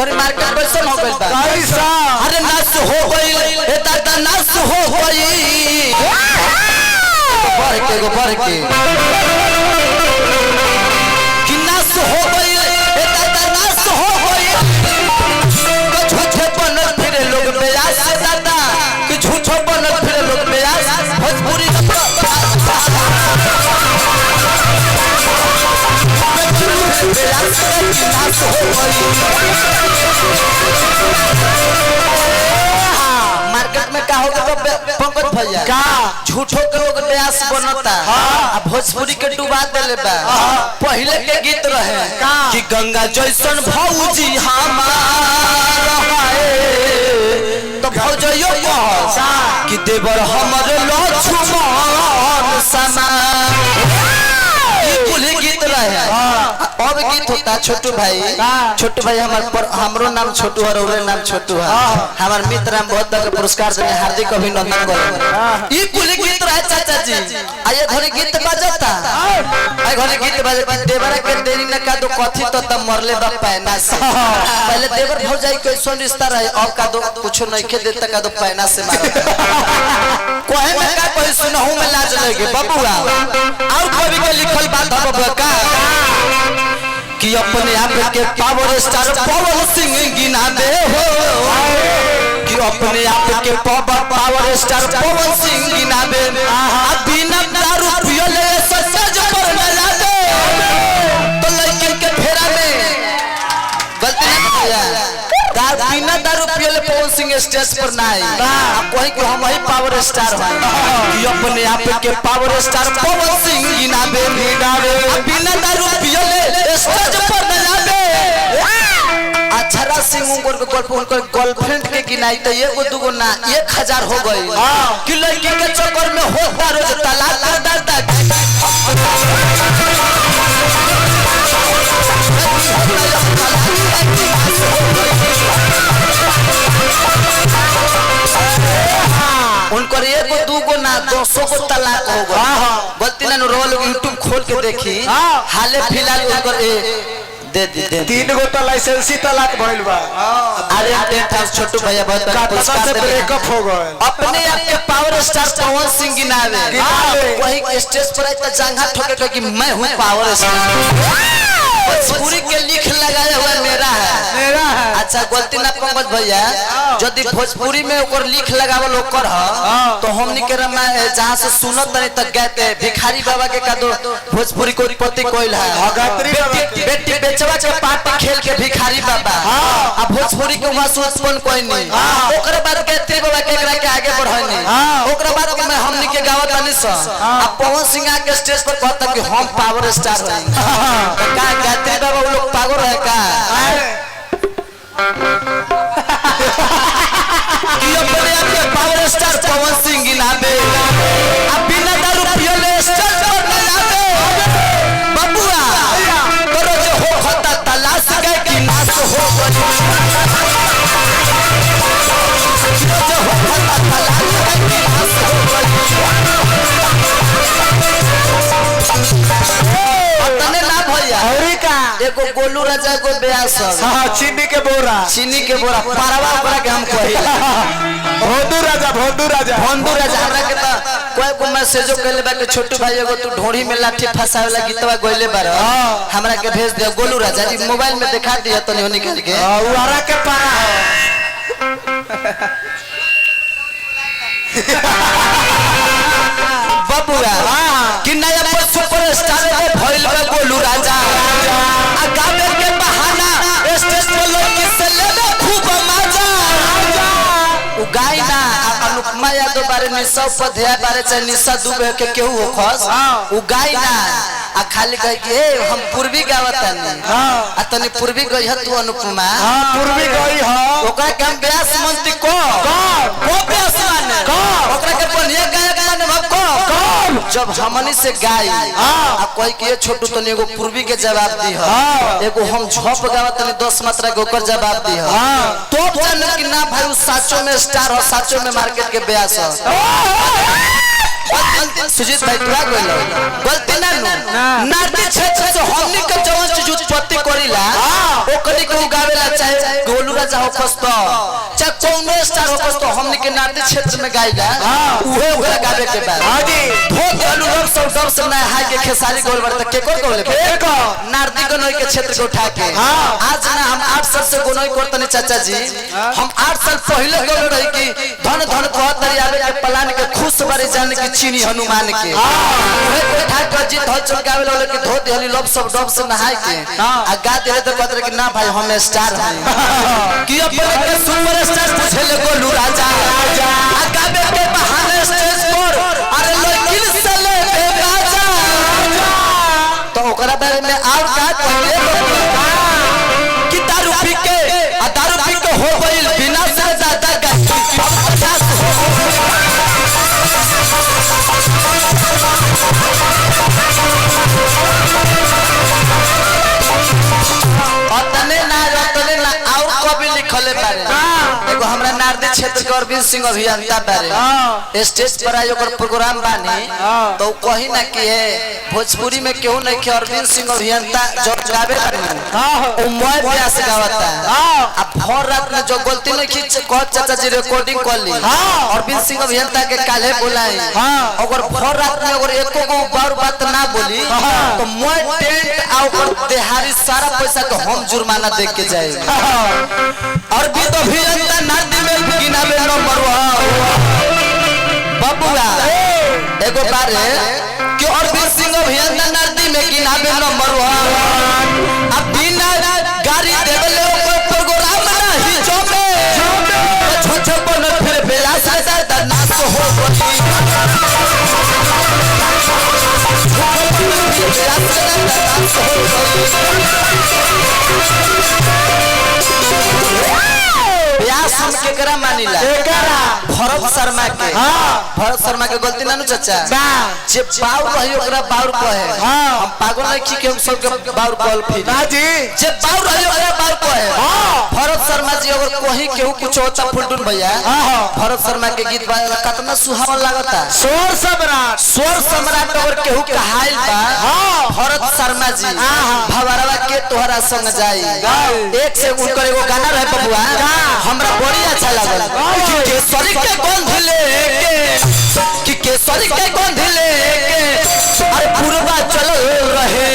घरी मार्केट कैसे हो गइल बा कैसा अरे नाश हो गइल ए दादा नाश हो गइल बर के कि नाश हो गइल ए दादा नाश हो गइल तो झूठे बनल फिरे लोग बेयास से दादा कि झूठो बनल फिरे लोग बेयास भोजपुरी मार्केट में का होगा तो पंकज भैया का झूठो के लोग ब्यास बनता आ भोजपुरी के डुबा देले बा पहले के गीत रहे कि गंगा जैसन भौजी हमार है तो भौजइयो कह कि देवर हमर लक्ष्मण समान गीत रहे अब गीत होता छोटू भाई हमरो नाम छोटू है और नाम छोटू है हमार मित्र हम बहुत तरह के पुरस्कार देने हार्दिक अभिनंदन करे ई कुल गीत रहे चाचा जी आये घरे गीत बजता आये घरे गीत बजता देवरा के देरी न का दो कथी तो तब मरले बा पैना से पहले देवर भौजाई कैसन रिश्ता रहे अब का दो कुछ नहीं के देता का दो पैना से मारो कोहे में का कोई सुनहु में लाज लगे बबुआ और कवि के लिखल बात है बबुआ का कि अपने आप के पावर स्टार पवन सिंह गिना दे हो कि अपने आप के पावर स्टार पवन सिंह गिना दे बिना दारू पियले सच पर न लादे तो लड़के के फेरा में गलती न किया बिना दारू पियले पवन सिंह स्टेज पर ना आई अब कोई कि हम ही पावर स्टार हैं कि अपने आप के पावर स्टार पवन सिंह गिना दे बिना दारू पियले स्टेज पर न लादे अक्षरा सिंह उनकर गर्लफ्रेंड के गिनाई तो एगो दुगो ना 1000 हो गई कि लड़की के चक्कर में होता रोज तलाक कर देता उनकर एगो दुगो ना 200 को तलाक हो गई गलती ना रोल यूट्यूब खोल के देखी हाले फिलहाल उनकर दे 3 गो तो लाइसेंसी तलाक भइल बा अरे देखा छोटू भैया बहुत पुरस्कार से ब्रेकअप हो गए अपने आप के पावर स्टार पवन सिंह गिनावे वही स्टेज पर आए जंघा ठोके कि मैं हूं पावर स्टार भोजपुरी के लिख लगाया हुआ मेरा है अच्छा गलती ना पंकज भैया यदि भोजपुरी में ओकर लिख लगावल ओकर ह तो हमनी के जहां से सुनत नहीं तक गाते भिखारी बाबा के का दो भोजपुरी को उत्पत्ति कोइल है बेटी बेचवा के पाट खेल के भिखारी बाबा आ भोजपुरी के महसूस कोन कोई नहीं ओकरे बाद गायत्री बाबा के एकरा के आगे बढ़ाई नहीं ओकरे बाद में हमनी के गावत नहीं स आ पवन सिंह के स्टेज पर कहता कि हम पावर स्टार हैं का गायत्री बाबा वो लोग पागल है का कि अपने आप के पावर स्टार पवन सिंह गिनावे अब बिना दारू पियले स्टेज पर न लावे बबुआ करो जो हो खता तलाश गए कि नाश हो गई जो हो खता तलाश गए कि नाश हो गई तने ना भैया औरी का एगो गोलू राजा को ब्यास हां चीनी के बोरा पारवा ओकरा के हम कहिला भोंदू राजा हमरा के त कोई को मैसेजो कइले बा के छोटू भाई एगो तू ढोड़ी में लाठी फसावेला गीतवा गइले बार हमरा के भेज दे गोलू राजा जी मोबाइल में दिखा दिया तनी होनी के उहारा के पारा बबुआ कि नया पर सुपरस्टार के भइल बा गोलू राजा आ गावे के बहाना स्टेज पर लोग से लेबे खूब मजा उ गाइना अनुपमा यादव बारे निशा उपाध्याय बारे चाहे निशा दुबे के केहू हो खस उ गाइना आ खाली कह के हम पूर्वी गावतानी आ तनी पूर्वी गई ह तू अनुपमा पूर्वी गई ह ओकरा के हम व्यास मंत्री को व्यास माने ओकरा के बढ़िया गायक माने को जब हमनी से गाई आ कोई के छोटू तनी एगो पूर्वी के जवाब दी ह एगो हम झप गावत तनी 10 मात्रा के ओकर जवाब दी ह तो जान कि ना भाई उ साचो में स्टार हो साचो में मार्केट के व्यास ह सुजीत भाई तुआ गइल गलती ना नारदी क्षेत्र से हमनी के जवन चीज उत्पत्ति करिला ओकनी के उगावेला चाहे गोलू राजा हो कस्तो चाहे कौनो स्टार हो कस्तो हमनी के नारदी क्षेत्र में गाइला उहे ओकरा गावे के बाद हां जी भोग गोलू लोग सब डर से ना हाय के खेसारी गोल बरत के कोर गोले के नारदी गनोई के क्षेत्र को उठा के आज ना हम 8 साल से गोनोई करतनी चाचा जी हम 8 साल पहले गोल रही कि धन धन कहत आवे के प्लान के खुश बारे जाने की चीनी हनुमान के उहे उठा के जीत हो चल गावे लोग के धो देहली लब सब डब से नहाय के आ गा देले तो कहत रहे कि ना भाई हम स्टार हैं कि अपने के सुपर स्टार पूछे ले गोलू राजा आ गावे के बहाने स्टेज पर अरे लड़किन से ले राजा तो ओकरा बारे में और का कहिए कि दारू पी के हो गइल बिना से ज्यादा गा 50 अतने ना और कभी लिखले बारे एगो हमरा नारदी क्षेत्र के अरविंद सिंह अभियंता बारे स्टेज पर आयो कर प्रोग्राम बानी तो कही ना कि है भोजपुरी में केहू नहीं के अरविंद सिंह अभियंता जो गावे बारे ओ मोय व्यास गावता अब भर रात में जो गलती नहीं खींच को चाचा जी रिकॉर्डिंग कर ली अरविंद सिंह अभियंता के काले बुलाई अगर भर रात में अगर एको गो बात ना बोली तो मोय टेंट आ ऊपर देहारी सारा पैसा तो हम जुर्माना दे के जाए और भी तो अभियंता नारदी में गिनावे नंबर 1 बबुआ एगो बारे कि अरविंद सिंह अभियंता नारदी में गिनावे नंबर 1 अब बिना गाड़ी देवले ऊपर प्रोग्राम नहीं जोबे छोटे बन फिर बेला सादा नाच हो गई व्यास हम केकरा मानिला केकरा भरत शर्मा के भरत शर्मा के गलती ना चाचा जे बाउर रही ओकरा बाउर कहे हम पागल नहीं की के हम सब के बाउर कॉल फिर ना जी जे बाउर रही ओकरा बाउर कहे भरत शर्मा जी अगर कोही केहू कुछ होता फुलटुन भैया भरत शर्मा के गीत कितना सुहावन लागता स्वर सम्राट अगर केहू कहाइल बा भरत शर्मा जी भवरवा के तोहरा संग जाई एक से उनकर एगो गाना रहे बबुआ हमरा बड़ी अच्छा लागल कि केसरी के गंध लेके अरे पूर्वा चल रहे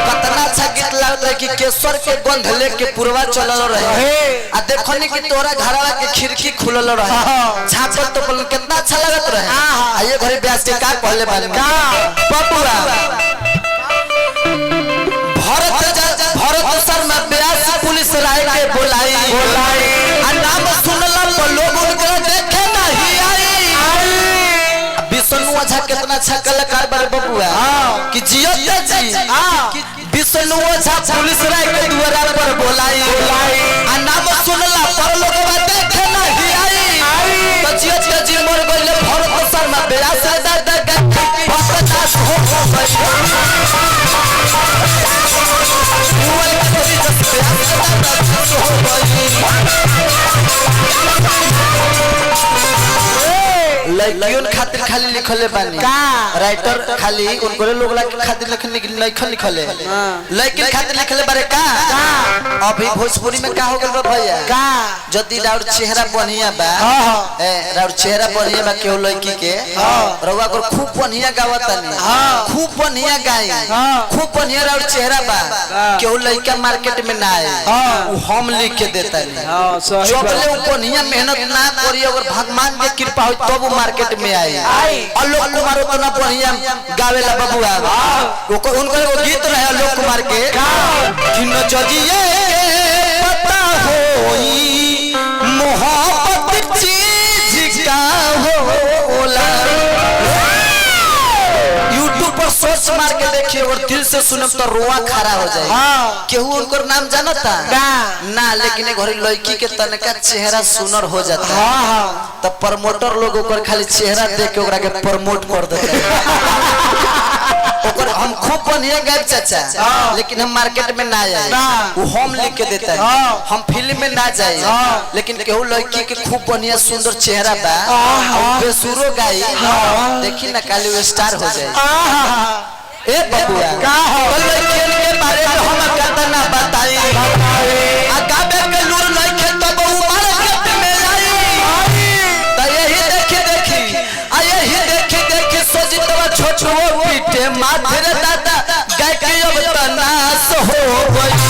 कितना अच्छा गीत लागत है कि केसर के गंध लेके पूर्वा चलल रहे आ देखनी कि तोरा घरवा के खिड़की खुलल रहे झापल तो कितना अच्छा लागत रहे आ ये घरे ब्यास के का कहले बारे में बबुआ भरत शर्मा ब्यास पुलिस राय के बोलाई आ नाम सुनला पर लोग उनके देखे नहीं आई विष्णु ओझा कितना अच्छा कलाकार बारे बबुआ कि जियत जी विष्णु ओझा पुलिस राय के द्वारा पर बोलाई आ नाम सुनला पर लोग देखे नहीं आई तो जियत जी मर गइले भरत शर्मा ब्यास दादा का 50 हो गई लड़कियों खातिर खाली लिखले बानी राइटर खाली उनको लोग खातिर लिखले लेकिन खातिर लिखले बारे का अभी भोजपुरी में का हो गइल भैया जदी राउर चेहरा बढ़िया बा राउर चेहरा बढ़िया बा केहू लड़की के रउआ को खूब बढ़िया गावतानी खूब बढ़िया गाई खूब बढ़िया राउर चेहरा बा केहू लड़का मार्केट में ना आए वो हम लिख के देतानी जबले वो बढ़िया मेहनत ना करी अगर भगवान के कृपा हो तब वो मार्केट में आए आलोक कुमार उतना बढ़िया गावेला बबुआ उनको एगो गीत रहे आलोक कुमार के कि नजरिए पता होई मोहब्बत चीज का होला यूट्यूब पर सर्च मार के देखिए और दिल से सुनम तो रोआ खड़ा हो जाए। हाँ। केहू उनकर नाम जानता ना, लेकिन घरी लड़की के तनका चेहरा सुनर हो जाता है। हाँ हाँ तो प्रमोटर लोग ओकर खाली चेहरा देख के ओकरा के प्रमोट कर देते हैं। ओकर हम खूब बढ़िया गायब चाचा, लेकिन हम मार्केट में ना जाए, वो हम लिख के देता है। हम फिल्म में ना जाए, लेकिन केहू लड़की के खूब बढ़िया सुंदर चेहरा बा, बेसुरो गाई, देखी ना काली वो स्टार हो जाए। ए बबुआ का हो लड़कियन के बारे में हम कहता ना बताई, गाबे के लूर लइखे तब वो मार्केट में आई। त यही देखी सोचितवा छोटो पीटे माथे रे दादा गाय के अब तनास हो गई।